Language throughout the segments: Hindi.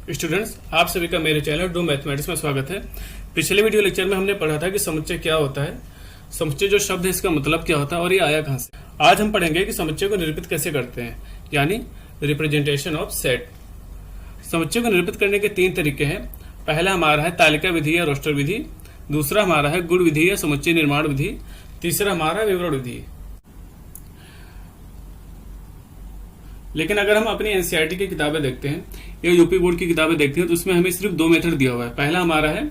स्टूडेंट्स, आप सभी का मेरे चैनल डू मैथमेटिक्स में स्वागत है। पिछले वीडियो लेक्चर में हमने पढ़ा था कि समुच्चय क्या होता है, समुच्चय जो शब्द है इसका मतलब क्या होता है और ये आया कहाँ से। आज हम पढ़ेंगे कि समुच्चय को निरूपित कैसे करते हैं, यानी रिप्रेजेंटेशन ऑफ सेट। समुच्चय को निरूपित करने के तीन तरीके हैं। पहला हमारा है तालिका विधि या रोस्टर विधि, दूसरा हमारा है गुण विधि या समुच्चय निर्माण विधि, तीसरा हमारा विवरण विधि। लेकिन अगर हम अपनी एनसीईआरटी की किताबें देखते हैं या यूपी बोर्ड की किताबें देखते हैं तो उसमें हमें सिर्फ दो मेथड दिया हुआ है। पहला हमारा है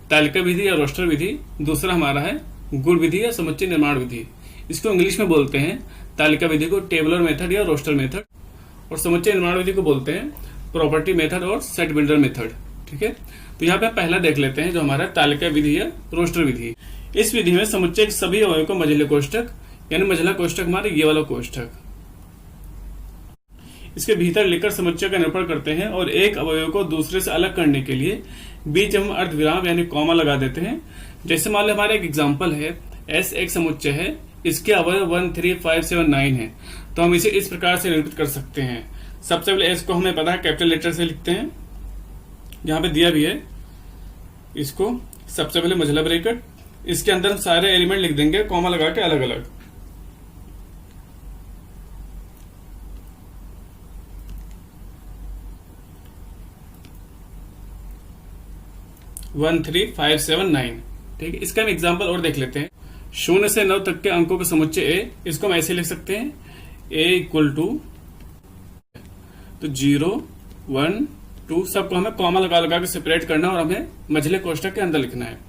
तालिका विधि या रोस्टर विधि, दूसरा हमारा है गुण विधि या समुच्चय निर्माण विधि। इसको इंग्लिश में बोलते हैं तालिका विधि को टेबलर मेथड या रोस्टर मेथड, और समुच्चय निर्माण विधि को बोलते हैं प्रॉपर्टी मेथड और सेट बिल्डर मेथड। ठीक है, तो यहाँ पे पहला देख लेते हैं जो हमारा तालिका विधि या रोस्टर विधि। इस विधि में समुच्चय के सभी अवयवों को मझले कोष्ठक यानी मझला कोष्ठक हमारे ये वाला कोष्ठक, इसके भीतर लेकर समुच्चय का निरूपण करते हैं और एक अवयव को दूसरे से अलग करने के लिए बीच हम अर्धविराम यानी कॉमा लगा देते हैं। जैसे मान लो हमारा एक एग्जांपल है, एस एक समुच्चय है, इसके अवयव 1 3 5 7 9 है, तो हम इसे इस प्रकार से निरूपित कर सकते हैं। सबसे पहले एस को हमें पता है कैपिटल लेटर से लिखते हैं, यहाँ पे दिया भी है। इसको सबसे पहले मझला ब्रैकेट, इसके अंदर हम सारे एलिमेंट लिख देंगे कॉमा लगा के अलग अलग। वन 3 5 7 9। ठीक है, इसका हम एग्जाम्पल और देख लेते हैं। 0 से 9 तक के अंकों का समुच्चय ए, इसको हम ऐसे लिख सकते हैं a इक्वल टू, तो 0 1 2 सबको हमें कॉमा लगा लगा के सेपरेट करना और हमें मझले कोष्ठक के अंदर लिखना है।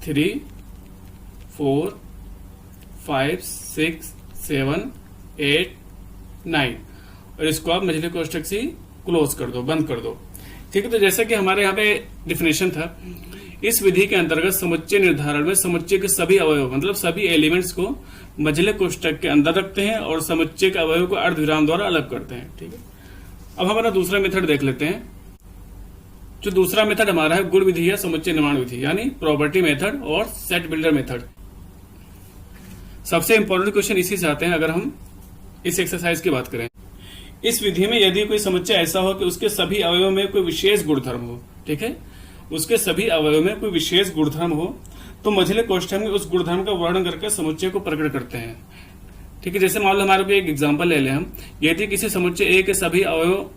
3 4 5 6 7 8 9, और इसको आप मझले कोष्ठक से क्लोज कर दो, बंद कर दो। ठीक है, तो जैसा कि हमारे यहाँ पे डिफिनेशन था, इस विधि के अंतर्गत समुच्चय निर्धारण में समुच्चय के सभी अवयव मतलब सभी एलिमेंट्स को मझले कोष्ठक के अंदर रखते हैं और समुच्चय के अवयव को अर्धविराम द्वारा अलग करते हैं। ठीक है, अब हमारा दूसरा मेथड देख लेते हैं। जो दूसरा मेथड हमारा है गुण विधि या समुच्चय निर्माण विधि, यानी प्रॉपर्टी मेथड और सेट बिल्डर मेथड। सबसे इंपॉर्टेंट क्वेश्चन इसी से आते हैं अगर हम इस एक्सरसाइज की बात करें। इस विधि में यदि कोई समुच्चय ऐसा हो कि उसके सभी अवयवों में कोई विशेष गुणधर्म हो, ठीक है, उसके सभी अवयवों में कोई विशेष गुणधर्म हो, तो मझले कोष्ठक में उस गुणधर्म का वर्णन करके समुच्चय को प्रकट करते हैं। ठीक है, जैसे मान लो हमारे को एक एग्जांपल ले लें हम, यदि किसी समुच्चय ए के सभी अवयव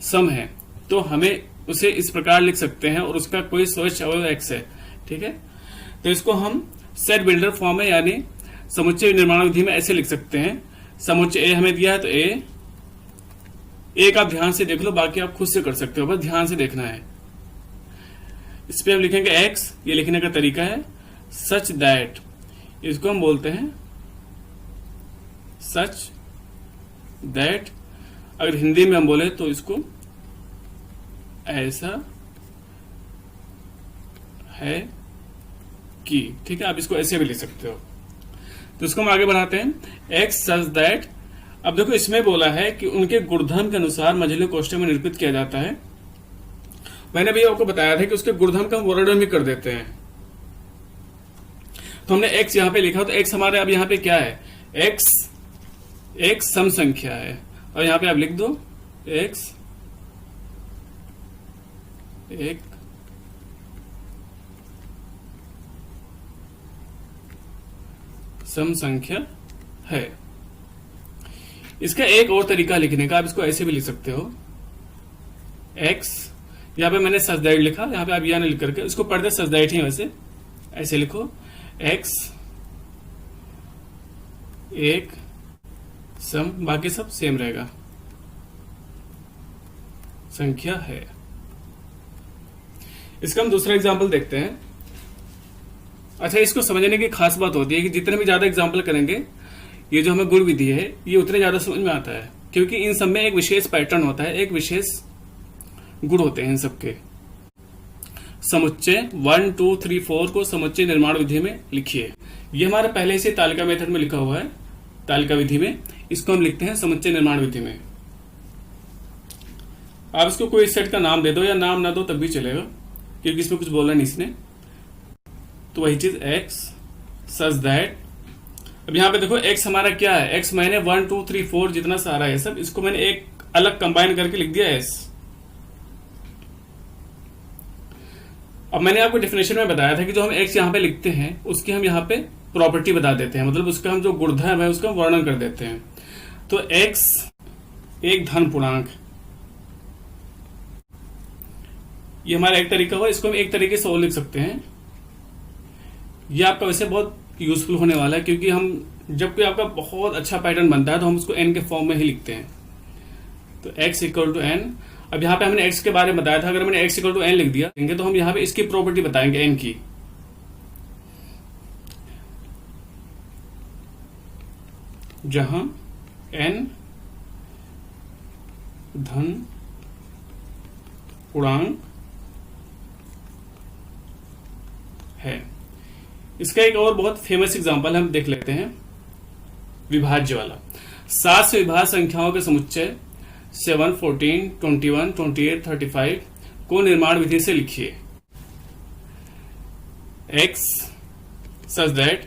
सम है तो हमें उसे इस प्रकार लिख सकते हैं और उसका कोई स्वच्छ अवयव एक्स है। ठीक है, तो इसको हम सेट बिल्डर फॉर्म में यानी समुच्चय निर्माण विधि में ऐसे लिख सकते हैं। समुच्चय ए हमें दिया है तो ए एक आप ध्यान से देख लो, बाकी आप खुद से कर सकते हो, बस ध्यान से देखना है। इस पे हम लिखेंगे x, ये लिखने का तरीका है सच दैट, इसको हम बोलते हैं सच दैट। अगर हिंदी में हम बोले तो इसको ऐसा है कि। ठीक है, आप इसको ऐसे भी लिख सकते हो। तो इसको हम आगे बढ़ाते हैं, x सच दैट। अब देखो इसमें बोला है कि उनके गुणधर्म के अनुसार मझले कोष्ठक में निरूपित किया जाता है। मैंने भी आपको बताया था कि उसके गुणधर्म का वर्णन भी कर देते हैं। तो हमने x यहां पे लिखा, तो x हमारे अब यहां पे क्या है, x एक सम संख्या है, और यहां पे आप लिख दो x एक सम संख्या है। इसका एक और तरीका लिखने का, आप इसको ऐसे भी लिख सकते हो, x, यहां पे मैंने सच दैट लिखा, यहां पे आप यह नहीं लिख करके इसको पढ़ते सच दैट ही वैसे ऐसे लिखो, x एक सम, बाकी सब सेम रहेगा, संख्या है। इसका हम दूसरा एग्जांपल देखते हैं। अच्छा, इसको समझने की खास बात होती है कि जितने भी ज्यादा एग्जांपल करेंगे, ये जो हमें गुण विधि है ये उतने ज्यादा समझ में आता है, क्योंकि इन सब में एक विशेष पैटर्न होता है, एक विशेष गुण होते हैं इन सबके। समुच्चय 1 2 3 4 को समुच्चय निर्माण विधि में लिखिए। ये हमारा पहले से तालिका मेथड में लिखा हुआ है, तालिका विधि में, इसको हम लिखते हैं समुच्चय निर्माण विधि में। आप इसको कोई सेट का नाम दे दो या नाम ना दो तब भी चलेगा, क्योंकि इसमें कुछ बोला नहीं इसने। तो वही चीज x सच दैट अब यहाँ पे देखो x हमारा क्या है, x मैंने 1 2 3 4 जितना सारा है सब, इसको मैंने एक अलग कंबाइन करके लिख दिया s। अब मैंने आपको डेफिनेशन में बताया था कि जो हम x यहाँ पे लिखते हैं उसकी हम यहाँ पे प्रॉपर्टी बता देते हैं, मतलब उसका हम जो गुणधर्म है उसका वर्णन कर देते हैं। तो x एक धन पूर्णांक, ये हमारा एक तरीका हुआ। इसको हम एक तरीके से और लिख सकते हैं। ये आपका वैसे बहुत यूजफुल होने वाला है, क्योंकि हम जब कोई आपका बहुत अच्छा पैटर्न बनता है तो हम उसको n के फॉर्म में ही लिखते हैं। तो x इक्वल टू n। अब यहाँ पे हमने x के बारे में बताया था, अगर मैंने x इक्वल टू n लिख दिया तो हम यहाँ पे इसकी प्रॉपर्टी बताएंगे n की। जहां n धन पूर्णांक है। इसका एक और बहुत फेमस एग्जांपल हम देख लेते हैं, विभाज्य वाला। 7 से विभाज्य संख्याओं के समुच्चय 7, 14, 21, 28, 35 को निर्माण विधि से लिखिए। x such that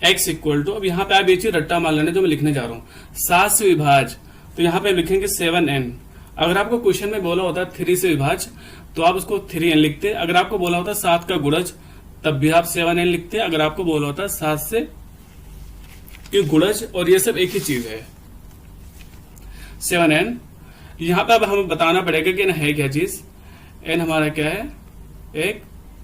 x equal to, अब यहाँ पे आप ये चीज रट्टा मान लेना जो मैं लिखने जा रहा हूं। 7 से विभाज्य, तो यहाँ पे लिखेंगे 7n। अगर आपको क्वेश्चन में बोला होता 3 से विभाज्य तो आप उसको 3n लिखते। अगर आपको बोला होता 7 का गुणज तब भी आप 7n लिखते। अगर आपको बोला होता 7 से कि गुणज, और ये सब एक ही चीज है 7n। यहां पे अब हमें बताना पड़ेगा कि n है क्या चीज। n हमारा क्या है, एक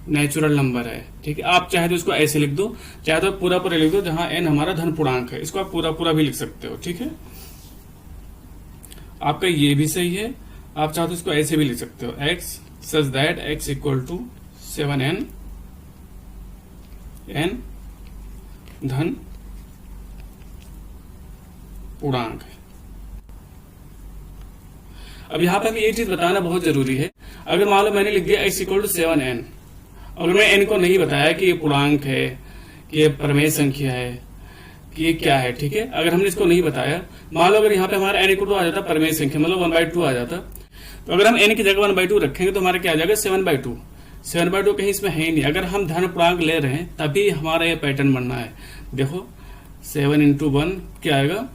नेचुरल नंबर है, ठीक है। आप चाहे तो इसको ऐसे लिख दो, चाहे तो पूरा पूरा लिख दो, जहां n हमारा धन पूर्णांक है। इसको आप पूरा पूरा भी लिख सकते हो, ठीक है। आपका ये भी सही है, आप चाहो तो इसको ऐसे भी लिख सकते हो, x such that x equal to 7n, n धन पूर्णांक है। अब यहां पर भी ये चीज बताना बहुत जरूरी है। अगर मान लो मैंने लिख दिया x इक्वल टू 7n, अगर मैं n को नहीं बताया कि ये पूर्णांक है, कि ये परमेय संख्या है, कि ये क्या है, ठीक है। अगर हमने इसको नहीं बताया, मान लो अगर यहाँ पे हमारा n इक्वल टू आ जाता परमेय संख्या, मतलब 1/2 आ जाता, तो अगर हम n की जगह 1/2 रखेंगे तो हमारा क्या आ जाएगा 7/2। 7/2 कहीं इसमें है ही नहीं। अगर हम धन पूर्णांक ले रहे हैं तभी हमारा ये पैटर्न बनना है। देखो 7 × 1 क्या आएगा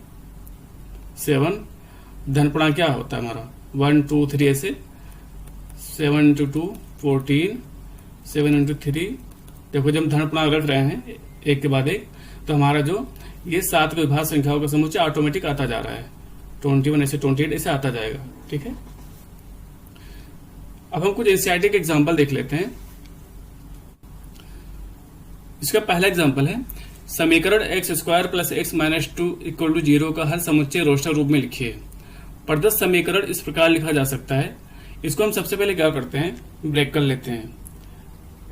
7, धन पूर्णांक क्या होता है हमारा 1, 2, 3, ऐसे 7 × 2 14, 7 × 3। देखो जब हम धन पूर्णांक रख रहे हैं एक के बाद एक, तो हमारा जो ये 7 विभाज्य संख्याओं का समुच्चय ऑटोमेटिक आता जा रहा है। 21 ऐसे 28 ऐसे आता जाएगा, ठीक है। अब हम कुछ एनसीईआरटी के एग्जाम्पल देख लेते हैं। इसका पहला एग्जाम्पल है, समीकरण x² + x - 2 = 0 का हल समुच्चय रोस्टर रूप में लिखिए। प्रदत्त समीकरण इस प्रकार लिखा जा सकता है। इसको हम सबसे पहले क्या करते हैं, ब्रेक कर लेते हैं।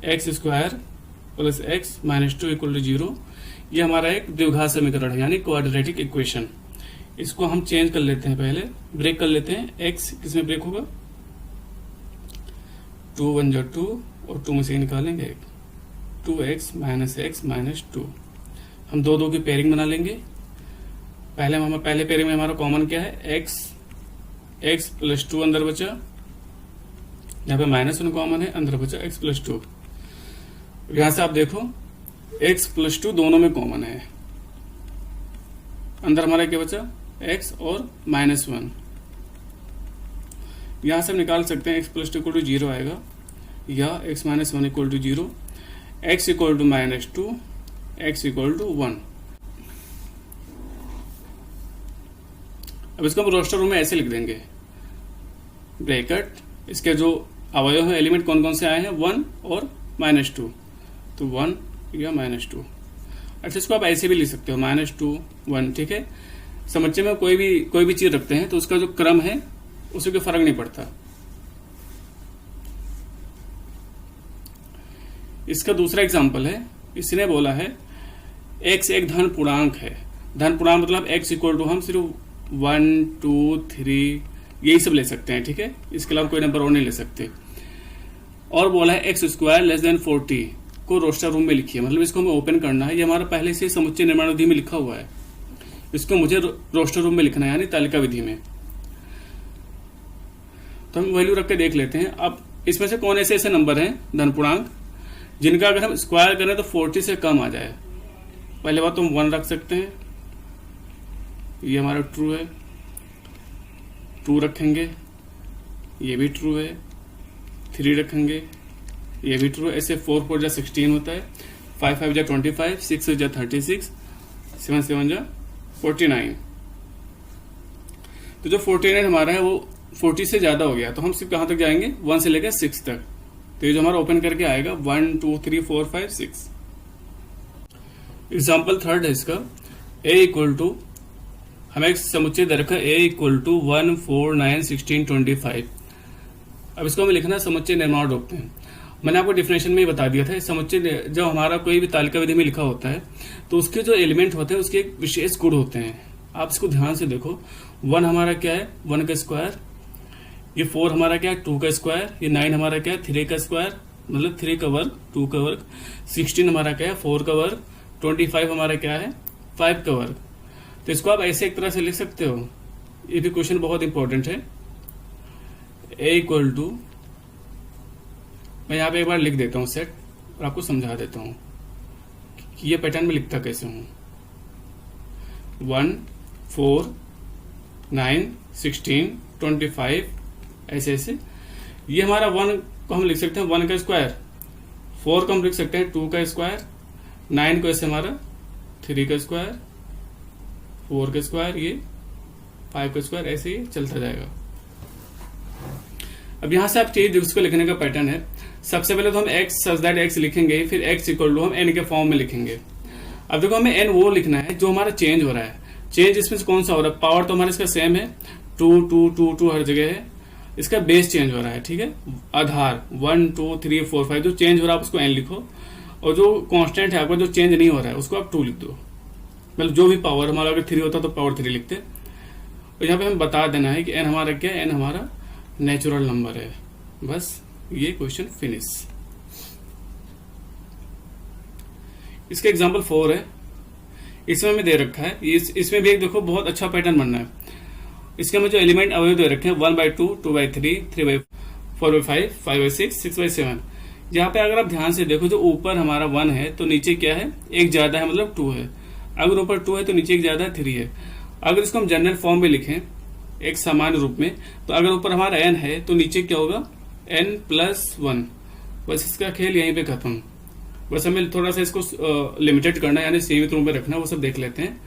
x² + x - 2 = 0, ये हमारा एक द्विघात समीकरण है, यानी क्वाड्रेटिक इक्वेशन। इसको हम चेंज कर लेते हैं, पहले ब्रेक कर लेते हैं। x किसमें ब्रेक होगा, 2 × 1 = 2 और 2 में से निकालेंगे 2x - x - 2। हम दो की पेयरिंग बना लेंगे। पहले पेयरिंग में हमारा कॉमन क्या है, x + 2 अंदर बचा, यहाँ पे -1 कॉमन है, अंदर बचा x + 2। यहां से आप देखो x + 2 दोनों में कॉमन है, अंदर हमारा क्या बचा x और -1। यहां से हम निकाल सकते हैं x + 2 = 0 आएगा, या x - 1 = 0, x = -2, x = 1। अब इसको हम रोस्टर रूम में ऐसे लिख देंगे, ब्रैकेट, इसके जो अवयव है एलिमेंट कौन कौन से आए हैं 1 और -2, तो 1 या -2। अच्छा इसको आप ऐसे भी लिख सकते हो -2 1, ठीक है। समुच्चय में कोई भी चीज रखते हैं तो उसका जो क्रम है उससे कोई फर्क नहीं पड़ता। इसका दूसरा एग्जांपल है, इसने बोला है x एक धन पूर्णांक है। धन पूर्णांक मतलब x = हम सिर्फ 1, 2, 3 यही सब ले सकते हैं, ठीक है। इसके अलावा कोई नंबर और नहीं ले सकते। और बोला है x² < 40 को रोस्टर रूम में लिखिए, मतलब इसको हमें ओपन करना है। ये हमारा पहले से समुच्चय निर्माण विधि में लिखा हुआ है, इसको मुझे रोस्टर रूम में लिखना है, यानी तालिका विधि में। तो हम वैल्यू रख के देख लेते हैं। अब इसमें से कौन ऐसे नंबर हैं धन पूर्णांक जिनका अगर हम स्क्वायर करें तो 40 से कम आ जाए। पहले बात तो हम 1 रख सकते हैं, ये हमारा ट्रू है, 2 रखेंगे, ये भी ट्रू है, 3 रखेंगे, ये भी ट्रू। ऐसे 4 4 जा 16 होता है, 5 5 जा 25, 6 6 जा 36, 7 7 जा 49। तो जो 49 हमारा है वो 40 से ज्यादा हो गया, तो हम सिर्फ कहां तक जाएंगे, 1 से लेकर 6 तक। तो ये जो हमारा ओपन करके आएगा 1 2 3 4 5 6। एग्जाम्पल थर्ड है इसका, a इक्वल टू, हमें एक समुच्चय दे रखा है a इक्वल टू 1 4 9 16 25। अब इसको हमें लिखना समुच्चय निर्माण रोकते हैं। मैंने आपको डिफिनेशन में ही बता दिया था, समुच्चय जब हमारा कोई भी तालिका विधि में लिखा होता है तो उसके जो एलिमेंट होते हैं उसके एक विशेष गुण होते हैं। आप इसको ध्यान से देखो, 1 हमारा क्या है, 1 का स्क्वायर, ये 4 हमारा क्या है, 2 का स्क्वायर, ये 9 हमारा क्या है, 3 का स्क्वायर मतलब 3 का वर्ग, 2 का वर्ग, 16 हमारा क्या है, 4 का वर्ग, 25 हमारा क्या है, 5 का वर्ग। तो इसको आप ऐसे एक तरह से लिख सकते हो, ये भी क्वेश्चन बहुत इंपॉर्टेंट है। a इक्वल टू, मैं यहाँ पे एक बार लिख देता हूँ सेट और आपको समझा देता हूँ कि ये पैटर्न में लिखता कैसे हूँ। 1 4 9 16 25 ऐसे ऐसे। ये हमारा 1 को हम लिख सकते हैं 1 का स्क्वायर, 4 को हम लिख सकते हैं 2 का स्क्वायर, 9 को ऐसे हमारा 3 का स्क्वायर, 4 का स्क्वायर, ये 5 का स्क्वायर, ऐसे ही चलता जाएगा। अब यहां से आप चीज उसको लिखने का पैटर्न है, सबसे पहले तो हम x सच दैट x लिखेंगे, फिर x इक्वल टू हम n के फॉर्म में लिखेंगे। अब देखो हमें n वो लिखना है जो हमारा चेंज हो रहा है। चेंज इसमें से कौन सा हो रहा है, पावर तो हमारा इसका सेम है, 2 2 2 2 हर जगह है, इसका बेस चेंज हो रहा है, ठीक है। आधार 1 2 3 4 5 जो चेंज हो रहा है उसको n लिखो, और जो कांस्टेंट है आपका जो चेंज नहीं हो रहा है उसको आप 2 लिख दो। मतलब जो भी पावर हमारा अगर 3 होता तो पावर 3 लिखते। और यहाँ पे हम बता देना है कि n हमारा क्या है, n हमारा नेचुरल नंबर है। बस ये क्वेश्चन फिनिश। इसका एग्जांपल 4 है, इसमें हमें दे रखा है, इसमें भी एक देखो बहुत अच्छा पैटर्न बनना है। इसके में जो एलिमेंट अवयव दे रखे हैं 1/2 2/3 3/4/5 5/6 6/7। यहाँ पे अगर आप ध्यान से देखो, जो ऊपर हमारा 1 है तो नीचे क्या है, एक ज्यादा है मतलब 2 है। अगर ऊपर 2 है तो नीचे एक ज्यादा है 3 है। अगर इसको हम जनरल फॉर्म में लिखें एक सामान्य रूप में, तो अगर ऊपर हमारा n है तो नीचे क्या होगा, n+1। बस इसका खेल यहीं पे खत्म। बस हमें थोड़ा सा इसको लिमिटेड करना है, यानी सीमित रूप में रखना, वो सब देख लेते हैं।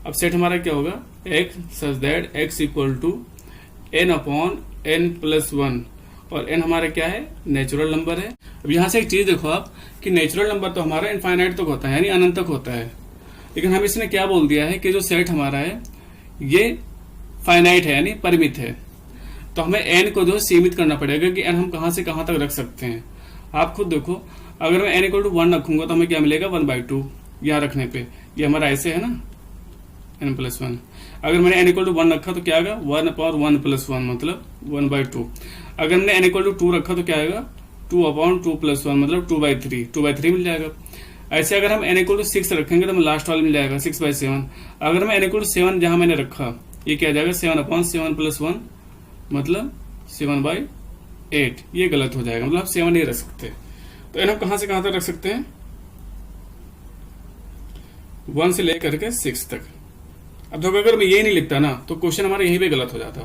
अब सेट हमारा क्या होगा, x such that x equal to n/n+1, और n हमारा क्या है, नेचुरल नंबर है। अब यहाँ से एक चीज देखो आप कि नेचुरल नंबर तो हमारा इनफाइनाइट तक होता है, यानी अनंत तक होता है, लेकिन हम इसने क्या बोल दिया है कि जो सेट हमारा है ये फाइनाइट है, यानी परिमित है। तो हमें n को जो सीमित करना पड़ेगा कि n हम कहां से कहां तक रख सकते हैं। आप खुद देखो, अगर मैं n इक्वल टू 1 रखूंगा तो हमें क्या मिलेगा, 1/2 यहाँ रखने पे, ये हमारा ऐसे है ना, n+1। अगर मैंने n इक्वल टू 1 रखा तो क्या आएगा, 1/1+1 मतलब 1/2। अगर मैंने n इक्वल टू 2 रखा तो क्या आएगा, 2/2+1 मतलब 2/3 2/3 मिल जाएगा। ऐसे अगर हम n इक्वल टू 6 रखेंगे तो हमें लास्ट वाला मिल जाएगा 6/7। अगर मैं n इक्वल टू 7 जहां मैंने रखा, ये क्या जाएगा, 7/7+1 मतलब 7/8। ये गलत हो जाएगा, मतलब आप 7 नहीं रख सकते। तो n हम कहां से कहां तक रख सकते हैं, 1 से लेकर के 6 तक। अब देखो अगर मैं ये नहीं लिखता ना तो क्वेश्चन हमारा यहीं पे गलत हो जाता,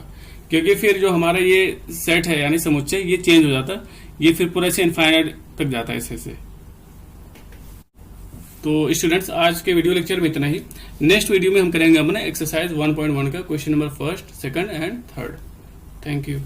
क्योंकि फिर जो हमारा ये सेट है यानी समुच्चय, ये चेंज हो जाता, ये फिर पूरा से इनफाइनाइट तक जाता है ऐसे। तो स्टूडेंट्स आज के वीडियो लेक्चर में इतना ही। नेक्स्ट वीडियो में हम करेंगे अपना एक्सरसाइज 1.1 का question number 1, 2 and 3। Thank you.